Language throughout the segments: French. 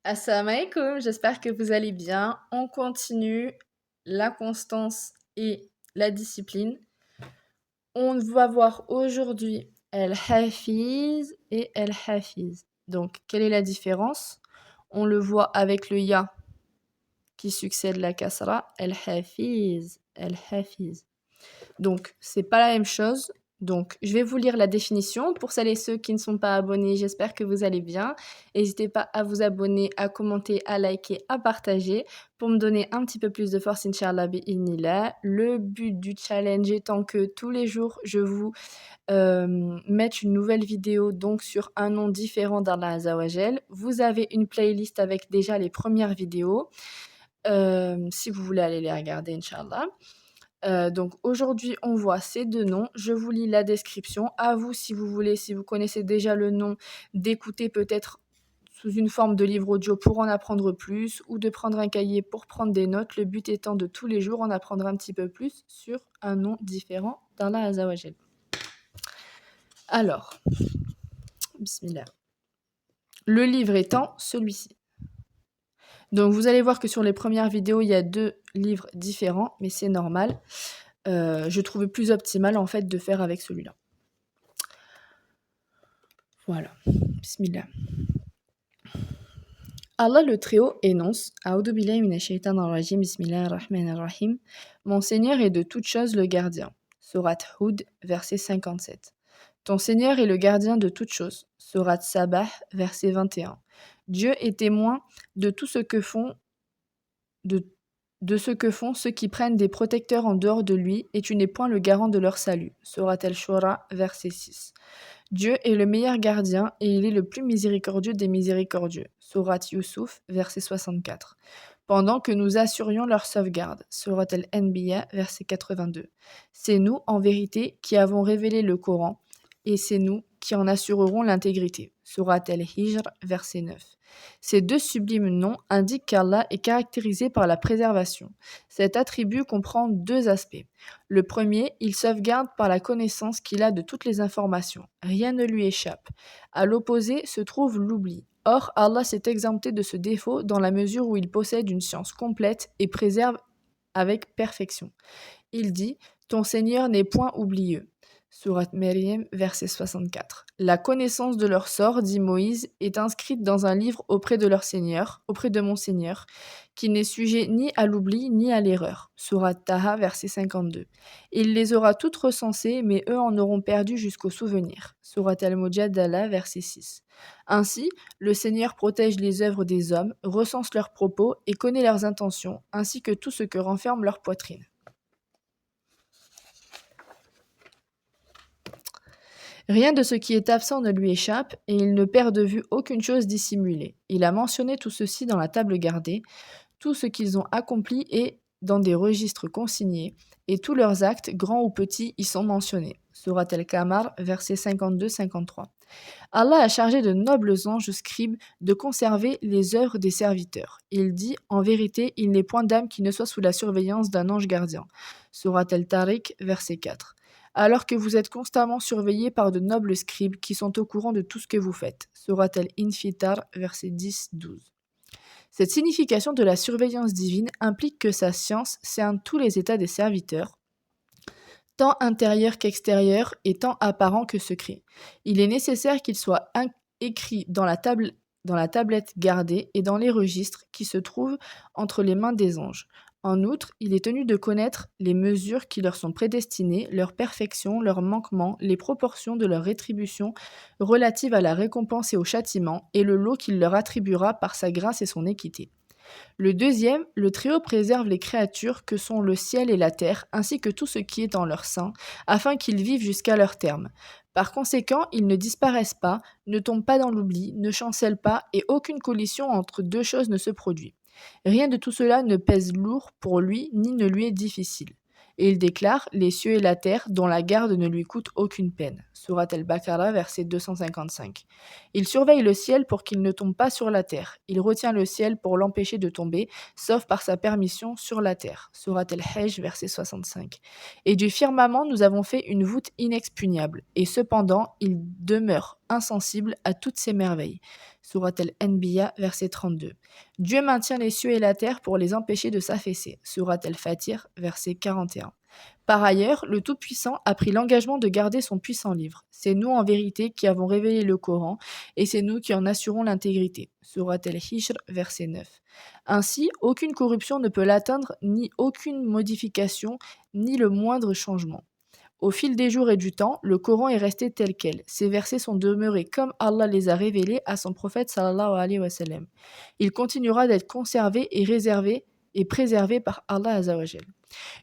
Assalamu alaikum, j'espère que vous allez bien. On continue la constance et la discipline. On va voir aujourd'hui El-Hafiz et El-Hafiz. Donc, quelle est la différence? On le voit avec le ya qui succède la kasra, El-Hafiz, El-Hafiz. Donc, c'est pas la même chose. Donc, je vais vous lire la définition. Pour celles et ceux qui ne sont pas abonnés, j'espère que vous allez bien. N'hésitez pas à vous abonner, à commenter, à liker, à partager pour me donner un petit peu plus de force, Inch'Allah, bi'idhnillah. Le but du challenge étant que tous les jours, je vous mette une nouvelle vidéo donc sur un nom différent d'Allah Azzawajal. Vous avez une playlist avec déjà les premières vidéos. Si vous voulez aller les regarder, Inch'Allah. Donc aujourd'hui, on voit ces deux noms. Je vous lis la description. À vous, si vous voulez, si vous connaissez déjà le nom, d'écouter peut-être sous une forme de livre audio pour en apprendre plus ou de prendre un cahier pour prendre des notes. Le but étant de tous les jours en apprendre un petit peu plus sur un nom différent d'Allah Azzawajal. Alors, bismillah. Le livre étant celui-ci. Donc vous allez voir que sur les premières vidéos, il y a deux livres différents, mais c'est normal. Je trouvais plus optimal en fait de faire avec celui-là. Voilà. Bismillah. Allah le Très-Haut énonce A'udhu billahi minash shaitanir rajim, bismillahir rahmanir rahim. Mon Seigneur est de toutes choses le gardien. Sourate Hud, verset 57. Ton Seigneur est le gardien de toutes choses. Sourate Sabah, verset 21. Dieu est témoin de tout ce que font de ce que font ceux qui prennent des protecteurs en dehors de lui, et tu n'es point le garant de leur salut. Sourate Al-Shura, verset 6. Dieu est le meilleur gardien et il est le plus miséricordieux des miséricordieux. Sourate Yusuf, verset 64. Pendant que nous assurions leur sauvegarde. Sourate Al-Anbiya, verset 82. C'est nous, en vérité, qui avons révélé le Coran, et c'est nous qui en assurerons l'intégrité. Sourate Al-Hijr, verset 9. Ces deux sublimes noms indiquent qu'Allah est caractérisé par la préservation. Cet attribut comprend deux aspects. Le premier, il sauvegarde par la connaissance qu'il a de toutes les informations. Rien ne lui échappe. À l'opposé se trouve l'oubli. Or, Allah s'est exempté de ce défaut dans la mesure où il possède une science complète et préserve avec perfection. Il dit « Ton Seigneur n'est point oublieux ». Sourate Maryam, verset 64. La connaissance de leur sort, dit Moïse, est inscrite dans un livre auprès de leur Seigneur, auprès de mon Seigneur, qui n'est sujet ni à l'oubli ni à l'erreur. Sourate Taha, verset 52. Il les aura toutes recensées, mais eux en auront perdu jusqu'au souvenir. Sourate Al-Mujadala, verset 6. Ainsi, le Seigneur protège les œuvres des hommes, recense leurs propos et connaît leurs intentions, ainsi que tout ce que renferme leur poitrine. Rien de ce qui est absent ne lui échappe, et il ne perd de vue aucune chose dissimulée. Il a mentionné tout ceci dans la table gardée, tout ce qu'ils ont accompli est dans des registres consignés, et tous leurs actes, grands ou petits, y sont mentionnés. Sourate Al-Qamar, versets 52-53. Allah a chargé de nobles anges scribes de conserver les œuvres des serviteurs. Il dit, en vérité, il n'est point d'âme qui ne soit sous la surveillance d'un ange gardien. Sourate Al-Tariq, verset 4. Alors que vous êtes constamment surveillés par de nobles scribes qui sont au courant de tout ce que vous faites. Sourate Al-Infitar, verset 10-12. Cette signification de la surveillance divine implique que sa science cerne tous les états des serviteurs, tant intérieurs qu'extérieurs et tant apparents que secrets. Il est nécessaire qu'il soit écrit dans la tablette gardée et dans les registres qui se trouvent entre les mains des anges. En outre, il est tenu de connaître les mesures qui leur sont prédestinées, leur perfection, leurs manquements, les proportions de leur rétribution relatives à la récompense et au châtiment, et le lot qu'il leur attribuera par sa grâce et son équité. Le deuxième, le Très-Haut préserve les créatures que sont le ciel et la terre, ainsi que tout ce qui est en leur sein, afin qu'ils vivent jusqu'à leur terme. Par conséquent, ils ne disparaissent pas, ne tombent pas dans l'oubli, ne chancellent pas, et aucune collision entre deux choses ne se produit. Rien de tout cela ne pèse lourd pour lui, ni ne lui est difficile. Et il déclare les cieux et la terre dont la garde ne lui coûte aucune peine. Sourate Al-Baqarah, verset 255. Il surveille le ciel pour qu'il ne tombe pas sur la terre. Il retient le ciel pour l'empêcher de tomber, sauf par sa permission sur la terre. Sourate Al-Hajj, verset 65. Et du firmament, nous avons fait une voûte inexpugnable, et cependant, il demeure insensible à toutes ces merveilles. Surat Al-Anbiya, verset 32. Dieu maintient les cieux et la terre pour les empêcher de s'affaisser. Surat Al-Fatir, verset 41. Par ailleurs, le Tout-Puissant a pris l'engagement de garder son puissant livre. C'est nous en vérité qui avons révélé le Coran et c'est nous qui en assurons l'intégrité. Surat Al-Hijr, verset 9. Ainsi, aucune corruption ne peut l'atteindre, ni aucune modification, ni le moindre changement. Au fil des jours et du temps, le Coran est resté tel quel. Ces versets sont demeurés comme Allah les a révélés à son prophète sallallahu alayhi wa sallam. Il continuera d'être conservé et réservé et préservé par Allah azawajal.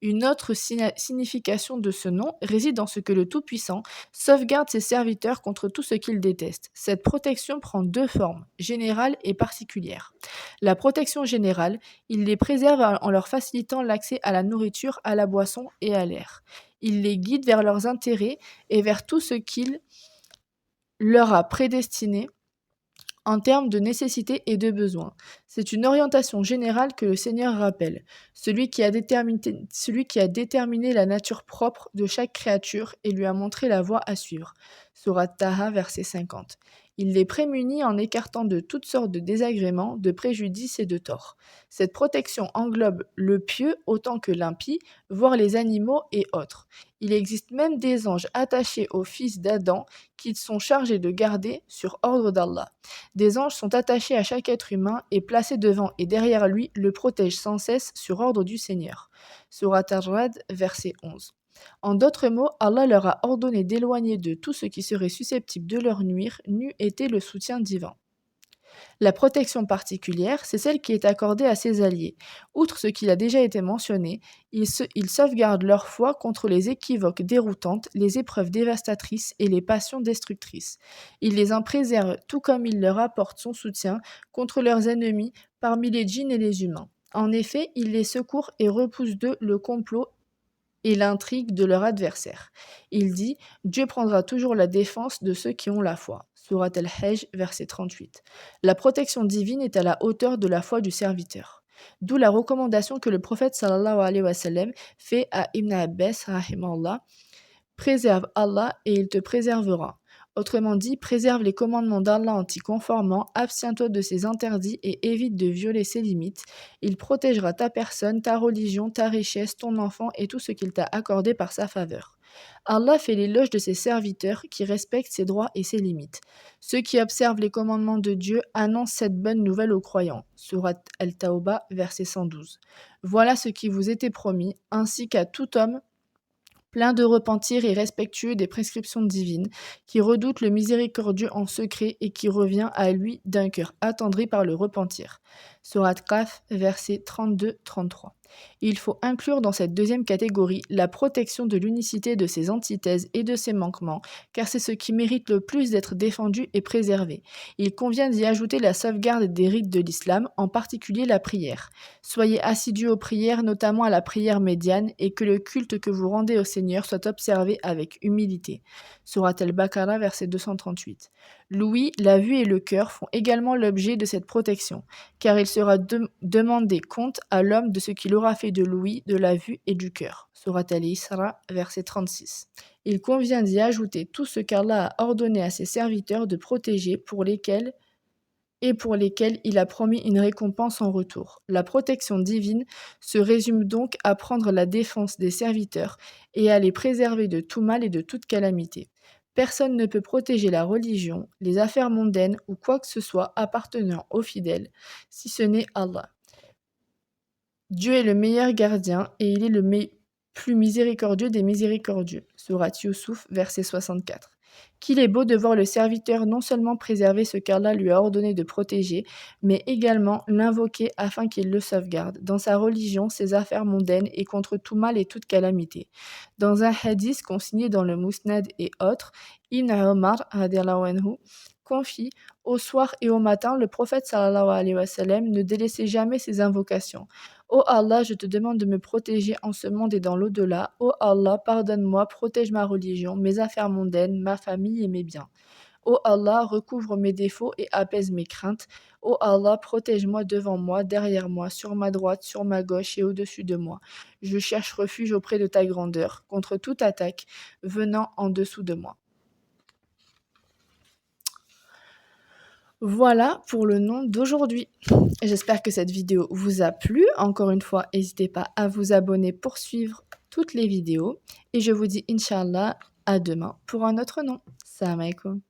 Une autre signification de ce nom réside dans ce que le Tout-Puissant sauvegarde ses serviteurs contre tout ce qu'ils détestent. Cette protection prend deux formes, générale et particulière. La protection générale, il les préserve en leur facilitant l'accès à la nourriture, à la boisson et à l'air. Il les guide vers leurs intérêts et vers tout ce qu'il leur a prédestiné en termes de nécessité et de besoin. C'est une orientation générale que le Seigneur rappelle, celui qui a déterminé la nature propre de chaque créature et lui a montré la voie à suivre. Surat Taha, verset 50. Il les prémunit en écartant de toutes sortes de désagréments, de préjudices et de torts. Cette protection englobe le pieux autant que l'impie, voire les animaux et autres. Il existe même des anges attachés aux fils d'Adam qu'ils sont chargés de garder sur ordre d'Allah. Des anges sont attachés à chaque être humain et placés devant et derrière lui le protègent sans cesse sur ordre du Seigneur. Surat Ar-Ra'd, verset 11. En d'autres mots, Allah leur a ordonné d'éloigner de tout ce qui serait susceptible de leur nuire, n'eût été le soutien divin. La protection particulière, c'est celle qui est accordée à ses alliés. Outre ce qui a déjà été mentionné, ils sauvegardent leur foi contre les équivoques déroutantes, les épreuves dévastatrices et les passions destructrices. Il les en préserve tout comme il leur apporte son soutien contre leurs ennemis parmi les djinns et les humains. En effet, il les secourt et repousse d'eux le complot et l'intrigue de leur adversaire. Il dit « Dieu prendra toujours la défense de ceux qui ont la foi ». Surat Al-Hajj, verset 38. La protection divine est à la hauteur de la foi du serviteur. D'où la recommandation que le prophète sallallahu alayhi wa sallam fait à Ibn Abbas rahimallah, préserve Allah et il te préservera. Autrement dit, préserve les commandements d'Allah en t'y conformant, abstiens-toi de ses interdits et évite de violer ses limites. Il protégera ta personne, ta religion, ta richesse, ton enfant et tout ce qu'il t'a accordé par sa faveur. Allah fait l'éloge de ses serviteurs qui respectent ses droits et ses limites. Ceux qui observent les commandements de Dieu annoncent cette bonne nouvelle aux croyants. Surat Al-Tawbah, verset 112. Voilà ce qui vous était promis, ainsi qu'à tout homme plein de repentir et respectueux des prescriptions divines, qui redoute le miséricordieux en secret et qui revient à lui d'un cœur attendri par le repentir. Surat Qaf, versets 32-33. Il faut inclure dans cette deuxième catégorie la protection de l'unicité de ses antithèses et de ses manquements, car c'est ce qui mérite le plus d'être défendu et préservé. Il convient d'y ajouter la sauvegarde des rites de l'islam, en particulier la prière. Soyez assidus aux prières, notamment à la prière médiane, et que le culte que vous rendez au Seigneur soit observé avec humilité. Surat Al-Baqarah, verset 238. L'ouïe, la vue et le cœur font également l'objet de cette protection, car il sera demandé compte à l'homme de ce qu'il aura fait de l'ouïe, de la vue et du cœur. Surat Al-Isra, verset 36. Il convient d'y ajouter tout ce qu'Allah a ordonné à ses serviteurs de protéger pour lesquels il a promis une récompense en retour. La protection divine se résume donc à prendre la défense des serviteurs et à les préserver de tout mal et de toute calamité. Personne ne peut protéger la religion, les affaires mondaines ou quoi que ce soit appartenant aux fidèles, si ce n'est Allah. Dieu est le meilleur gardien et il est le plus miséricordieux des miséricordieux. Surat Yusuf, verset 64. Qu'il est beau de voir le serviteur non seulement préserver ce qu'Allah lui a ordonné de protéger, mais également l'invoquer afin qu'il le sauvegarde, dans sa religion, ses affaires mondaines et contre tout mal et toute calamité. Dans un hadith consigné dans le Musnad et autres, Ibn Omar radiallahu anhu confie au soir et au matin, le prophète sallallahu alayhi wa sallam ne délaissait jamais ses invocations. Ô Allah, je te demande de me protéger en ce monde et dans l'au-delà. Ô Allah, pardonne-moi, protège ma religion, mes affaires mondaines, ma famille et mes biens. Ô Allah, recouvre mes défauts et apaise mes craintes. Ô Allah, protège-moi devant moi, derrière moi, sur ma droite, sur ma gauche et au-dessus de moi. Je cherche refuge auprès de ta grandeur, contre toute attaque venant en dessous de moi. Voilà pour le nom d'aujourd'hui. J'espère que cette vidéo vous a plu. Encore une fois, n'hésitez pas à vous abonner pour suivre toutes les vidéos et je vous dis inch'Allah à demain pour un autre nom. Salam alaikum.